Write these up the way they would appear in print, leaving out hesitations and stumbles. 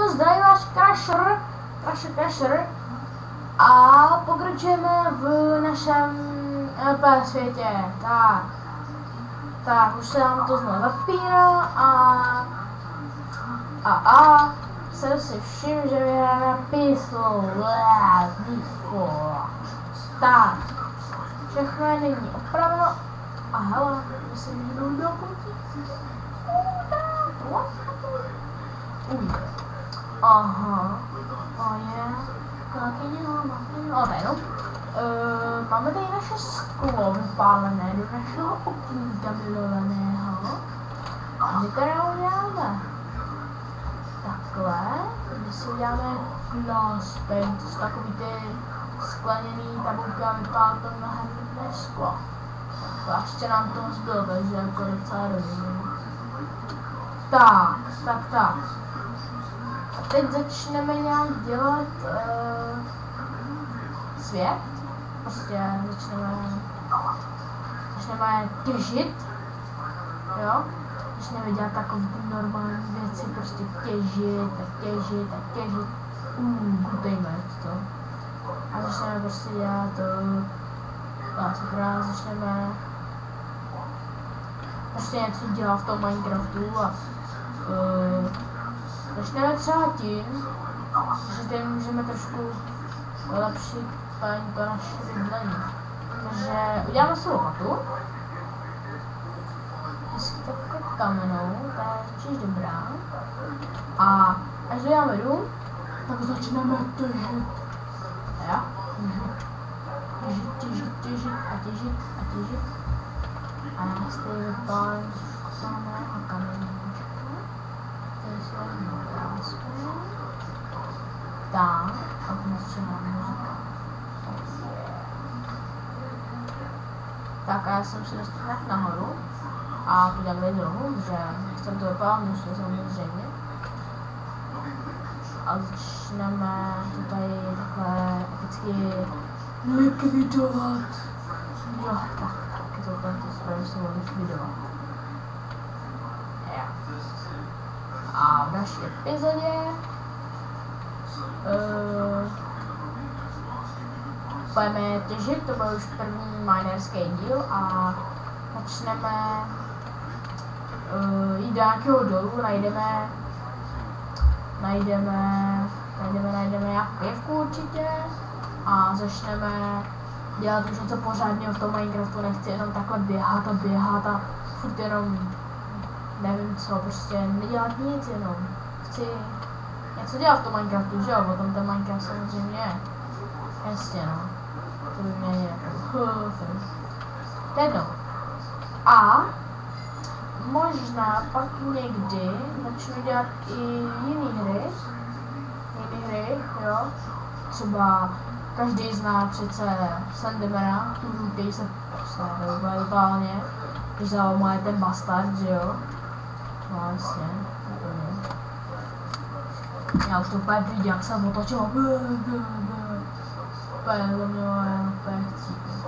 Zdraví váš Crusher. A pokračujeme v našem LP světě. Tak, už se nám to znovu zapírá a jsem si všiml, že vyhráme píslo. Tak, všechno je nyní opraveno. A hele, myslím, že jdu do koutí. Aha, máme tady naše sklo vypálené do našeho okýnka milovaného. A my teda uděláme takhle, my si uděláme glass paint, to jsou takový ty skleněný tabulky a vypadá to mnohem než sklo. A ještě nám to zbylo, takže jako docela rozumím. Tak. A teď začneme nějak dělat svět. Prostě začneme těžit. Jo? Začneme dělat takové normální věci, prostě těžit. Kutejme to. A začneme prostě dělat začneme prostě něco dělat v tom Minecraftu a začneme třeba tím, že tady můžeme trošku vylepšit to naše bydlení. Takže uděláme si lopatu. Hezky takhle kamenou, ta je totiž dobrá. A až doděláme dům, tak začneme těžit. Jo? Těžit. A nás tady vypálím samé a kameníčko. Tady si vezmu krásku. Tak, a začíná muzika. Tak a já jsem si dostal tak nahoru. A tu takhle dolů, že jsem to vypálil, musím samozřejmě. A začneme to tady takhle epicky likvidovat. Jo, tak je to tento správně se mohli likvidovat. A v naší epizodě budeme těžit, to byl už první minerský díl a začneme jít do nějakého dolu, najdeme nějakou pěvku určitě a začneme dělat už něco pořádného v tom Minecraftu, nechci jenom takhle běhat a furt jenom nevím co, prostě nedělat nic, jenom chci něco dělat v tom Minecraftu, že jo, potom ten Minecraft samozřejmě je. Jasně no, to by mě jako jedno. A možná pak někdy začnu dělat i jiné hry, jo, třeba každý zná přece Sandemera, který se úplně totálně, když zaujímavé ten bastard, že jo? No jasně, úplně. Já už to úplně vidím, jak jsem otočil, úplně to mělo úplně chcípit.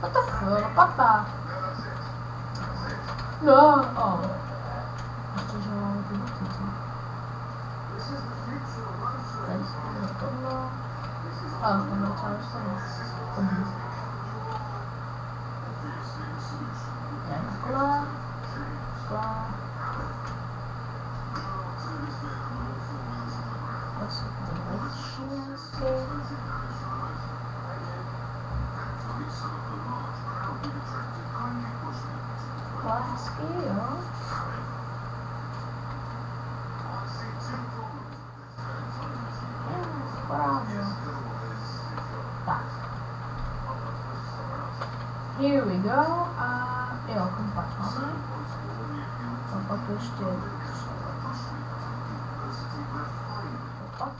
What the fuck, papa? No, ještě, že máme tu botici. Tady se tohle. Ale to bylo třeba dostane. Takhle. To jsou ty větší. Hezky, jo. Tak. Here we go. A jo, kompat máme. Kompat ještě.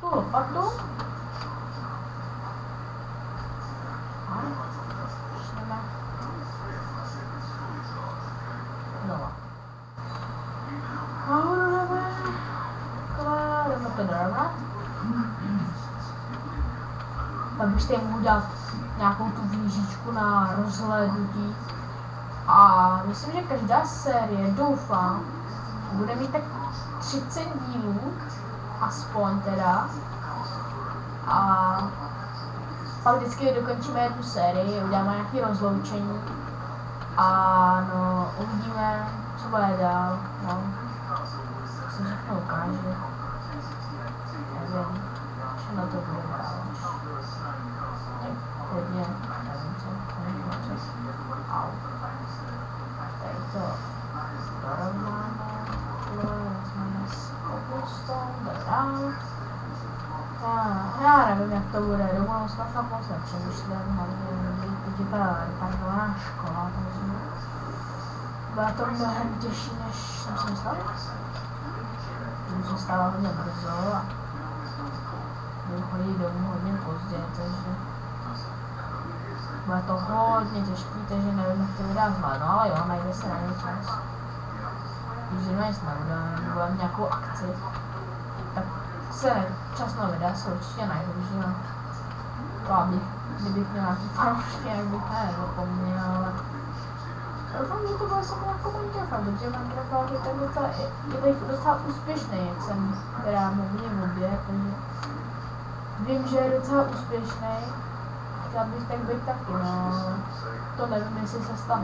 Lopatu. A začneme. Znova. Nahoru jdeme to dorovnat. Pak byste mohl dát nějakou tu výžičku na rozhlédnutí. A myslím, že každá série, doufám, bude mít tak 30 dílů, aspoň teda. A pak vždycky dokončíme jednu sérii, uděláme nějaké rozloučení. A no, uvidíme, co bude dál. No, se všechno ukáže. Nevím, co na to bude dál. Hodně, nevím co, au. Tady to dorovnáme, vezmeme z cobblestone, jde dál. Já nevím, jak to bude, do budoucna snad moc nepřemýšlím, hlavně teď je ta retardovaná škola, takže bude to mnohem těžší, než jsem si myslel. Tím se stává hodně brzo a budu chodit domů hodně pozdě, takže bude to hodně těžký, takže nevím, jak to vydá zvládnu, ale jo, najde se na ně čas. Když zrovna nic nebudeme nějakou akci, tak se čas na videa se určitě najdu, že jo. To kdybych měl nějaký fanoušky, jak bych nezapomněl, ale doufám, že to bude samo jako Minecraft, protože Minecraft je ten docela úspěšný, jak jsem teda mobilně v obě, takže vím, že je docela úspěšný. Chtěla bych tak být taky, no, to nevím, jestli se stane.